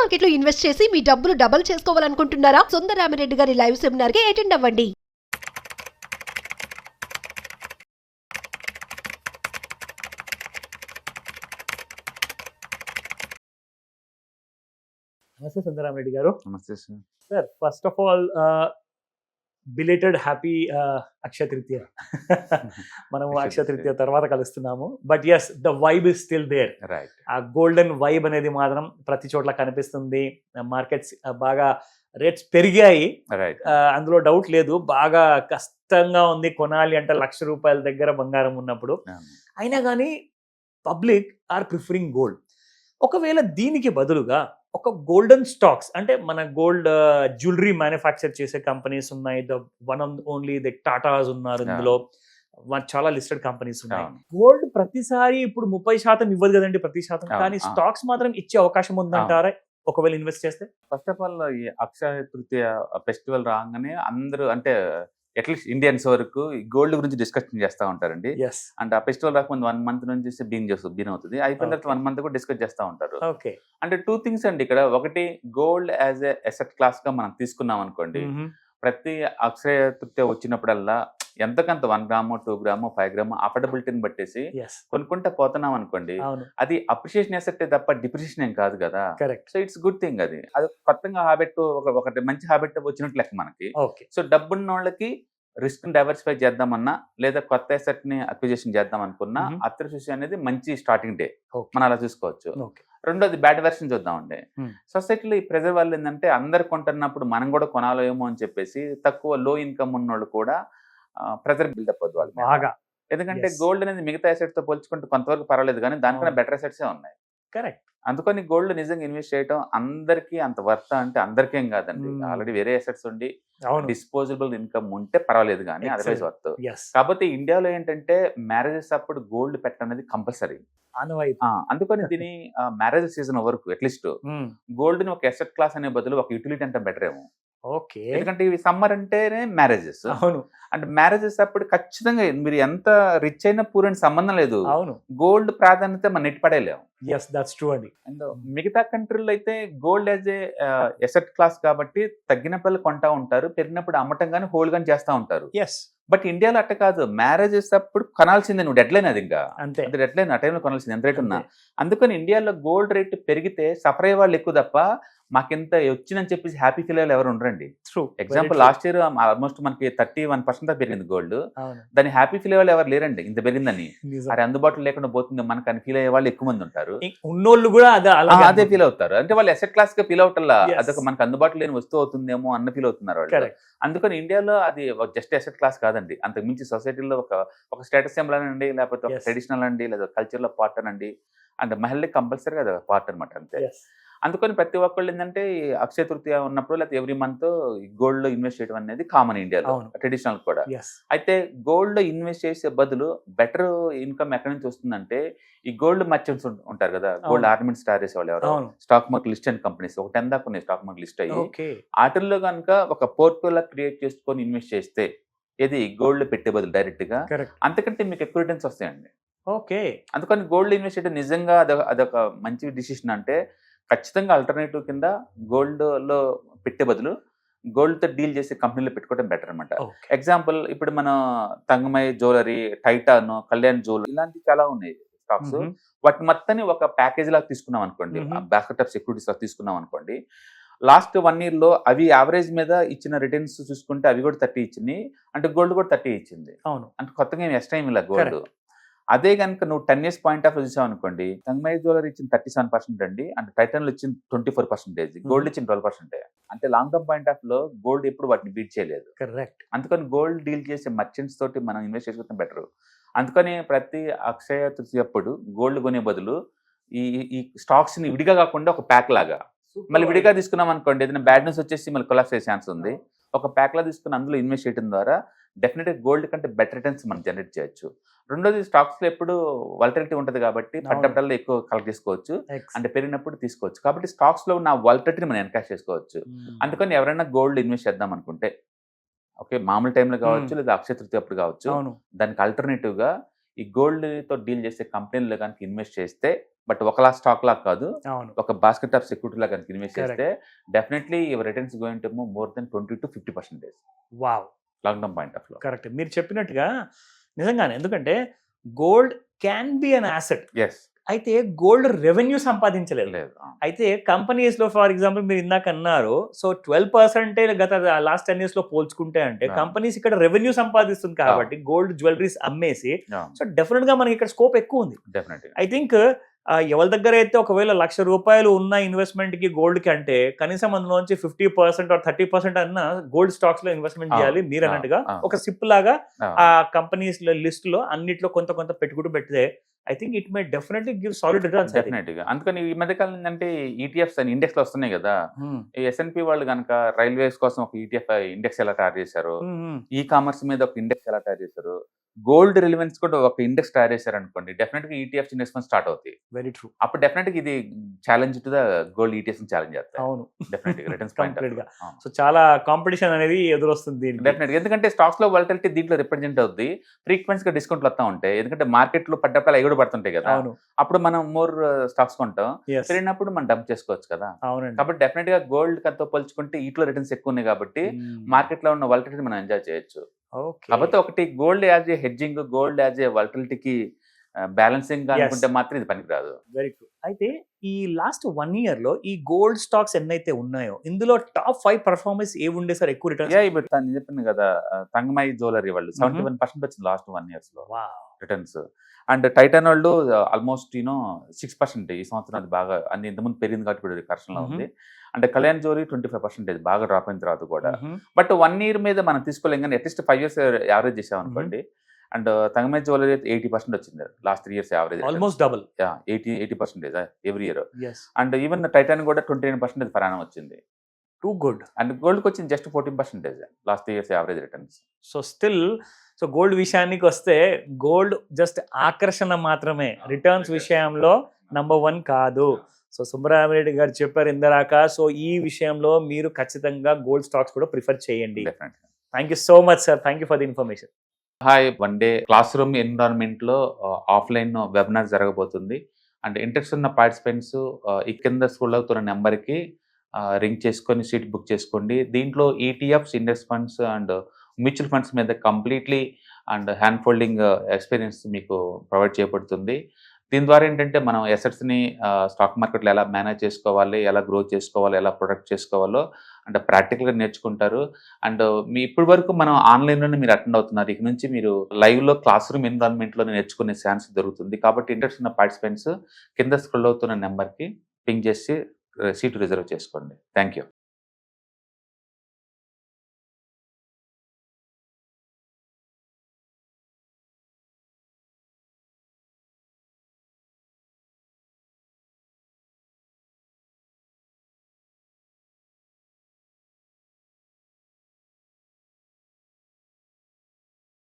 Market లో invest చేసి మీ డబ్బులు డబుల్ చేసుకోవాలనుకుంటున్నారా? సుందరరామిరెడ్డి గారి లైవ్ సెమినార్ కి అటెండ్ అవ్వండి. నమస్తే సుందరరామిరెడ్డి గారు. నమస్తే sir. Sir first of all belated happy Akshaya Tritiya. మనం అక్షయ తృతీయ తర్వాత కలుస్తున్నాము, but as the vibe is still there. Right. ఆ గోల్డెన్ వైబ్ అనేది మాత్రం ప్రతి చోట్ల కనిపిస్తుంది. మార్కెట్స్ బాగా రేట్స్ పెరిగాయి, రైట్. అందులో డౌట్ లేదు. బాగా కష్టంగా ఉంది కొనాలి అంటే ₹1,00,000 దగ్గర బంగారం ఉన్నప్పుడు. అయినా కానీ పబ్లిక్ ఆర్ ప్రిఫరింగ్ గోల్డ్. ఒకవేళ దీనికి బదులుగా ఒక గోల్డెన్ స్టాక్స్ అంటే మన గోల్డ్ జ్యువెలరీ మ్యానుఫ్యాక్చర్ చేసే కంపెనీస్ ఉన్నాయి. The one of only the Tatas ఉన్నారు ఇందులో, చాలా లిస్టెడ్ కంపెనీస్ ఉన్నాయి. గోల్డ్ ప్రతిసారి ఇప్పుడు 30% ఇవ్వదు కదండి ప్రతి శాతం, కానీ స్టాక్స్ మాత్రం ఇచ్చే అవకాశం ఉందంటారా ఒకవేళ ఇన్వెస్ట్ చేస్తే? ఫస్ట్ ఆఫ్ ఆల్ ఈ అక్షయ తృతీయ ఫెస్టివల్ రాగానే అందరూ అంటే అట్లీస్ట్ ఇండియన్స్ వరకు గోల్డ్ గురించి డిస్కషన్ చేస్తూ ఉంటారండి. అంటే ఆ ఫెస్టివల్ రాకముందు 1 month నుంచి బీన్ అవుతుంది, అయిపోయిన తర్వాత 1 month కూడా డిస్కస్ చేస్తూ ఉంటారు. అంటే 2 things అండి ఇక్కడ. ఒకటి, gold as a asset class గా మనం తీసుకున్నాం అనుకోండి, ప్రతి అక్షయ తృతీయ వచ్చినప్పుడల్లా ఎంతకంత 1 గ్రాము 2 గ్రాము 5 గ్రాము అఫోర్డబిలిటీని బట్టేసి కొనుక్కుంటా పోతున్నాం అనుకోండి, అది అప్రిషియేషన్ అసెట్ తప్ప డిప్రిషియేషన్ ఏం కాదు కదా. So it's good thing. అది కొత్తగా హ్యాబిట్, ఒకటి మంచి హ్యాబిట్ వచ్చినట్టు లెక్క మనకి. సో డబ్బున్న వాళ్ళకి రిస్క్ డైవర్సిఫై చేద్దామన్నా లేదా కొత్త అసెట్ ని అక్విజిషన్ చేద్దాం అనుకున్నా అత్యవసరం అనేది మంచి స్టార్టింగ్ డే, మనం అలా చూసుకోవచ్చు. రెండోది, బ్యాడ్ వెర్షన్ చూద్దామండి. సొసైటీలో ఈ ప్రెజర్ వల్ల ఏంటంటే అందరు కొంటున్నప్పుడు మనం కూడా కొనాలేమో అని చెప్పేసి తక్కువ లో ఇన్కమ్ ఉన్నోళ్ళు కూడా ప్రెజర్ బిల్డప్ అవుతుంది వాళ్ళు బాగా. ఎందుకంటే గోల్డ్ అనేది మిగతా అసెట్స్ తో పోల్చుకుంటే కొంతవరకు పర్వాలేదు, కానీ దానికన్నా బెటర్ అసెట్సే ఉన్నాయి. కరెక్ట్. అందుకని గోల్డ్ నిజంగా ఇన్వెస్ట్ చేయడం అందరికీ అంత వర్త్ అంటే అందరికేం కాదండి. ఆల్రెడీ వేరే అసెట్స్ ఉండి డిస్పోజబుల్ ఇన్కమ్ ఉంటే పర్వాలేదు, కానీ అదర్వైజ్ వర్త్. కాకపోతే ఇండియాలో ఏంటంటే మ్యారేజెస్ అప్పుడు గోల్డ్ పెట్టడం అనేది కంపల్సరీ. అందుకని దీని మ్యారేజ్ సీజన్ వరకు అట్లీస్ట్ గోల్డ్ ని ఒక అసెట్ క్లాస్ అనే బదులు ఒక యూటిలిటీ అంటే బెటర్ ఏమో. ఎందుకంటే ఇవి సమ్మర్ అంటేనే మ్యారేజెస్. అవును. అంటే మ్యారేజెస్ అప్పుడు ఖచ్చితంగా మీరు ఎంత రిచ్ అయినా పూర్ అని సంబంధం లేదు, గోల్డ్ ప్రాధాన్యత మనం నెట్టిపడేలేము. అండ్ మిగతా కంట్రీలో అయితే గోల్డ్ యాజ్ ఏ ఎసెట్ క్లాస్ కాబట్టి తగ్గినప్పుడు కొంటా ఉంటారు, పెరిగినప్పుడు అమ్మటం కానీ హోల్డ్ కానీ చేస్తూ ఉంటారు. బట్ ఇండియాలో అట్ట కాదు. మ్యారేజెస్ అప్పుడు కొనాల్సిందే, నువ్వు డెడ్ లైన్ అది, ఇంకా అది డెడ్ లైన్, ఆ టైంలో కొనాల్సింది ఎంత రేట్ ఉన్నా. అందుకని ఇండియాలో గోల్డ్ రేట్ పెరిగితే సఫర్ అయ్యే వాళ్ళు ఎక్కువ తప్ప మాకింత వచ్చిందని చెప్పేసి హ్యాపీ ఫీల్ అయ్యే ఎవరు ఉండరండి. ఎగ్జాంపుల్ లాస్ట్ ఇయర్ ఆల్మోస్ట్ మనకి 31% పెరిగింది గోల్డ్, దాన్ని హ్యాపీ ఫీల్ అయ్యే వాళ్ళు ఎవరు లేరండి ఇంత పెరిగిందని. అరే అందుబాటులో లేకుండా పోతుంది మనకు అని ఫీల్ అయ్యే వాళ్ళు ఎక్కువ మంది ఉంటారు. ఉన్నోళ్ళు కూడా అదే ఫీల్ అవుతారు. అంటే వాళ్ళు అసెట్ క్లాస్ గా ఫీల్ అవటల్లా అదొక మనకు అందుబాటులో లేని వస్తువు అవుతుందేమో అన్న ఫీల్ అవుతున్నారు వాళ్ళు. అందుకని ఇండియాలో అది జస్ట్ అసెట్ క్లాస్ కాదండి, అంతకు మించి సొసైటీలో ఒక స్టేటస్ సింబల్ అనండి, లేకపోతే ఒక ట్రెడిషనల్ అండి, లేదా కల్చర్ లో పార్ట్ అనండి, అంటే మహిళకి కంపల్సరీగా అది పార్ట్ అనమాట, అంతే. అందుకని ప్రతి ఒక్కళ్ళు ఏంటంటే అక్షయ తృతీయ ఉన్నప్పుడు లేకపోతే ఎవ్రీ మంత్ గోల్డ్ లో ఇన్వెస్ట్ చేయడం అనేది కామన్ ఇండియాలో, ట్రెడిషనల్ కూడా. అయితే గోల్డ్ లో ఇన్వెస్ట్ చేసే బదులు బెటర్ ఇన్కమ్ ఎక్కడి నుంచి వస్తుందంటే, ఈ గోల్డ్ మర్చెంట్స్ ఉంటారు కదా, గోల్డ్ ఆర్నమెంట్స్ తయారు చేసే వాళ్ళు ఎవరు, స్టాక్ మార్కెట్ లిస్ట్ అయిన కంపెనీస్ ఒక 10 దాకా ఉన్నాయి స్టాక్ మార్కెట్ లిస్ట్ అయ్యి. వాటిల్లో కనుక ఒక పోర్ట్ఫోలియో క్రియేట్ చేసుకొని ఇన్వెస్ట్ చేస్తే, ఏది గోల్డ్ పెట్టే బదులు డైరెక్ట్ గా, అంతకంటే మీకు ఎక్కువ రిటర్న్స్ వస్తాయండి. అందుకని గోల్డ్ ఇన్వెస్ట్ చేయడం నిజంగా అదొక మంచి డిసిషన్. అంటే ఖచ్చితంగా ఆల్టర్నేటివ్ కింద గోల్డ్ లో పెట్టే బదులు గోల్డ్ తో డీల్ చేసే కంపెనీలో పెట్టుకోవడం బెటర్ అనమాట. ఎగ్జాంపుల్ ఇప్పుడు మన Thangamayya jewellery, Titan, Kalyan jewellery ఇలాంటివి చాలా ఉన్నాయి స్టాక్స్. వాటి మొత్తాన్ని ఒక ప్యాకేజ్ లాగా తీసుకున్నాం అనుకోండి, బాస్కెట్ ఆఫ్ సెక్యూరిటీస్ లాగా తీసుకున్నాం అనుకోండి, లాస్ట్ 1 year లో అవి యావరేజ్ మీద ఇచ్చిన రిటర్న్స్ చూసుకుంటే అవి కూడా 30 ఇచ్చింది, అంటే గోల్డ్ కూడా 30 ఇచ్చింది. అంటే కొత్తగా ఏమి ఎక్స్ట్రా ఏమి ఇలా గోల్డ్. అదే కనుక నువ్వు 10 years పాయింట్ ఆఫ్ చూసావు అనుకోండి, తంగమయ్య జ్యువెలరీ ఇచ్చిన 37% అండి, అంటే టైటాన్ లో ఇచ్చిన 24%, గోల్డ్ ఇచ్చిన 12%. అంటే లాంగ్ టర్మ్ పాయింట్ ఆఫ్ లో గోల్డ్ ఎప్పుడు వాటిని బీట్ చేయలేదు. అందుకని గోల్డ్ డీల్ చేసే మర్చెంట్స్ తోటి మనం ఇన్వెస్ట్ చేసుకోవడం బెటర్. అందుకని ప్రతి అక్షయ తృతీయ అప్పుడు గోల్డ్ కొనే బదులు ఈ స్టాక్స్ ని విడిగా కాకుండా ఒక ప్యాక్ లాగా, మళ్ళీ విడిగా తీసుకున్నాం అనుకోండి ఏదైనా బ్యాడ్ న్యూస్ వచ్చేసి మళ్ళీ కొలాప్స్ అయ్యే ఛాన్స్ ఉంది. ఒక ప్యాక్ లా తీసుకుని అందులో ఇన్వెస్ట్ చేయడం ద్వారా డెఫినెట్ గా గోల్డ్ కంటే బెటర్ రిటర్న్స్ మనం జనరేట్ చేయొచ్చు. రెండోది, స్టాక్స్ లో ఎప్పుడు వాలటిలిటీ ఉంటుంది కాబట్టి పడ్డప్పుడల్లా ఎక్కువ కలెక్ట్ చేసుకోవచ్చు, అంటే పెరిగినప్పుడు తీసుకోవచ్చు. కాబట్టి స్టాక్స్ లో ఉన్న వాలటిలిటీని మనం ఎన్కాష్ చేసుకోవచ్చు. అందుకని ఎవరైనా గోల్డ్ ఇన్వెస్ట్ చేద్దాం అనుకుంటే, ఓకే మామూలు టైంలో కావచ్చు లేదా అక్షయ తృతీయ అప్పుడు కావచ్చు, దానికి ఆల్టర్నేటివ్ గా ఈ గోల్డ్ తో డీల్ చేసే కంపెనీలో కనుక ఇన్వెస్ట్ చేస్తే బట్ ఒకలా స్టాక్ లాగా కాదు, అవును ఒక బాస్కెట్ ఆఫ్ సెక్యూరిటీ లాగా కనుక ఇన్వెస్ట్ చేస్తే definitely your returns going to move more than 20 to 50%. Wow, long term point of లో కరెక్ట్ మీరు చెప్పినట్టుగా నిజంగానే. ఎందుకంటే gold can be an asset, yes అయితే గోల్డ్ రెవెన్యూ సంపాదించలేదు. లేదు. అయితే కంపెనీస్ లో ఫర్ ఎగ్జాంపుల్ మీరు ఇందాక అన్నారు, సో 12% గత లాస్ట్ 10 years లో పోల్చుకుంటే అంటే కంపెనీస్ ఇక్కడ రెవెన్యూ సంపాదిస్తుంది కాబట్టి గోల్డ్ జ్యువెలరీస్ అమ్మేసి, సో డెఫినెట్ గా మనకి ఇక్కడ స్కోప్ ఎక్కువ ఉంది. డెఫినెట్లీ ఐ థింక్ ఎవరి దగ్గర అయితే ఒకవేళ ₹1,00,000 ఉన్న ఇన్వెస్ట్మెంట్ కి గోల్డ్ కి అంటే కనీసం అందులోంచి 50% or 30% అన్న గోల్డ్ స్టాక్స్ లో ఇన్వెస్ట్మెంట్ చేయాలి. మీరు అన్నట్టుగా ఒక సిప్ లాగా ఆ కంపెనీస్ లిస్ట్ లో అన్నిట్లో కొంత కొంత పెట్టుకుంటూ పెడితే I think it may definitely give solid returns. డెఫినెట్గా. అందుకని ఈ మధ్య కాలం ఏంటంటే ఈటీఎఫ్స్ అని ఇండెక్స్ లో వస్తున్నాయి కదా, ఈ S&P వాళ్ళు కనుక రైల్వేస్ కోసం ఒక ఈటీఎఫ్ ఇండెక్స్ ఎలా తయారు చేశారు, ఈ కామర్స్ మీద ఒక ఇండెక్స్ ఎలా తయారు చేశారు, గోల్డ్ రిలవెన్స్ కూడా ఒక ఇండెక్స్ తయారు చేశారు అనుకోండి, డెఫినెట్ గా ఈటీఎఫ్ ఇన్వెస్ట్మెంట్ స్టార్ట్ అవుతాయి. Very true. అప్పుడు డెఫినెట్ గా ఇది challenge to the gold ETF challenge చేస్తాయి. అవును, డెఫినెట్ గా రిటర్న్స్ కంప్లీట్ గా. సో చాలా కాంపిటీషన్ అనేది ఎదురొస్తుంది. డెఫినెట్ గా, ఎందుకంటే స్టాక్స్ లో వాలటిలిటీ దీంట్లో రిప్రజెంట్ అవుతుంది, ఫ్రీక్వెన్సీ గా డిస్కౌంట్లు వస్తూ ఉంటాయి, ఎందుకంటే మార్కెట్ లో పడ్డప్పుడు అవి కూడా పడుతుంటాయి కదా, అప్పుడు మనం మోర్ స్టాక్స్ కొంటాం, పెరిగినప్పుడు మనం డంప్ చేసుకోవచ్చు కదా. కాబట్టి డెఫినెట్ గా గోల్డ్ కతో పోల్చుకుంటే వీటిలో రిటర్న్స్ ఎక్కువ ఉన్నాయి కాబట్టి మార్కెట్ లో ఉన్న వాలటిలిటీ మనం ఎంజాయ్ చేయొచ్చు. కాకపోతే ఒకటి gold as a hedging, gold as a వాలటిలిటీకి బ్యాలెన్సింగ్ అనుకుంటే మాత్రం ఇది పనికిరాదు. Very true. అయితే ఈ లాస్ట్ 1 year లో ఈ గోల్డ్ స్టాక్స్ ఎన్నైతే ఉన్నాయో ఇందులో టాప్ 5 పర్ఫార్మెన్స్ ఏ ఉండే సార్ ఎక్కువ రిటర్న్స్? నేను చెప్పాను కదా, తంగమై జ్యువెలరీ వాళ్ళు 71% వచ్చింది లాస్ట్ 1 year లో రిటర్న్స్. అండ్ టైటాన్ వాళ్ళు ఆల్మోస్ట్ 6% ఈ సంవత్సరం, అది బాగా అన్ని ఇంతకుముందు పెరిగింది కాబట్టి ఇప్పుడు కరెక్షన్ లో ఉంది. అంటే కళ్యాణ్ జ్యువెలరీ 25% బాగా డ్రాప్ అయిన తర్వాత కూడా. బట్ 1 year మీద మనం తీసుకోలేం కానీ అట్లీస్ట్ 5 years యావరేజ్ చేసాం అనుకోండి. అండ్ తంగమై జ్యువెలరీ 80% వచ్చింది last 3 years average, almost double. 80% every year. And even Titan కూడా 29% per annum వచ్చింది. Too good. అండ్ గోల్డ్ కి వచ్చింది just 14% last 3 years average returns. So still so gold విషయానికి వస్తే గోల్డ్ జస్ట్ ఆకర్షణ మాత్రమే, రిటర్న్స్ విషయంలో నంబర్ 1 కాదు. సో సుబ్బరామిరెడ్డి గారు చెప్పారు ఇందాక, సో ఈ విషయంలో మీరు ఖచ్చితంగా గోల్డ్ స్టాక్స్ కూడా ప్రిఫర్ చేయండి. Thank you so much sir, thank you for the information. Hi, one day class room environment లో ఆఫ్లైన్ వెబినార్ జరగబోతుంది. అండ్ ఇంట్రెస్ట్ ఉన్న పార్టిసిపెంట్స్ ఈ కింద స్క్రోల్ అవుతున్న నెంబర్కి రింగ్ చేసుకొని సీట్ బుక్ చేసుకోండి. దీంట్లో ETFs, index funds and mutual funds మీద completely and hand holding experience మీకు ప్రొవైడ్ చేయబడుతుంది. దీని ద్వారా ఏంటంటే మనం ఎసెట్స్ని స్టాక్ మార్కెట్లో ఎలా మేనేజ్ చేసుకోవాలి, ఎలా గ్రో చేసుకోవాలి, ఎలా ప్రొడక్ట్ చేసుకోవాలో అంటే ప్రాక్టికల్గా నేర్చుకుంటారు. అండ్ మీ ఇప్పటి వరకు మనం ఆన్లైన్లోనే మీరు అటెండ్ అవుతున్నారు, ఇక నుంచి మీరు లైవ్లో క్లాస్ రూమ్ ఎన్విరాన్మెంట్లోనే నేర్చుకునే ఛాన్స్ దొరుకుతుంది. కాబట్టి ఇంట్రెస్ట్ ఉన్న పార్టిసిపెంట్స్ కింద స్క్రోల్ అవుతున్న నెంబర్కి పింగ్ చేసి సీటు రిజర్వ్ చేసుకోండి. Thank you.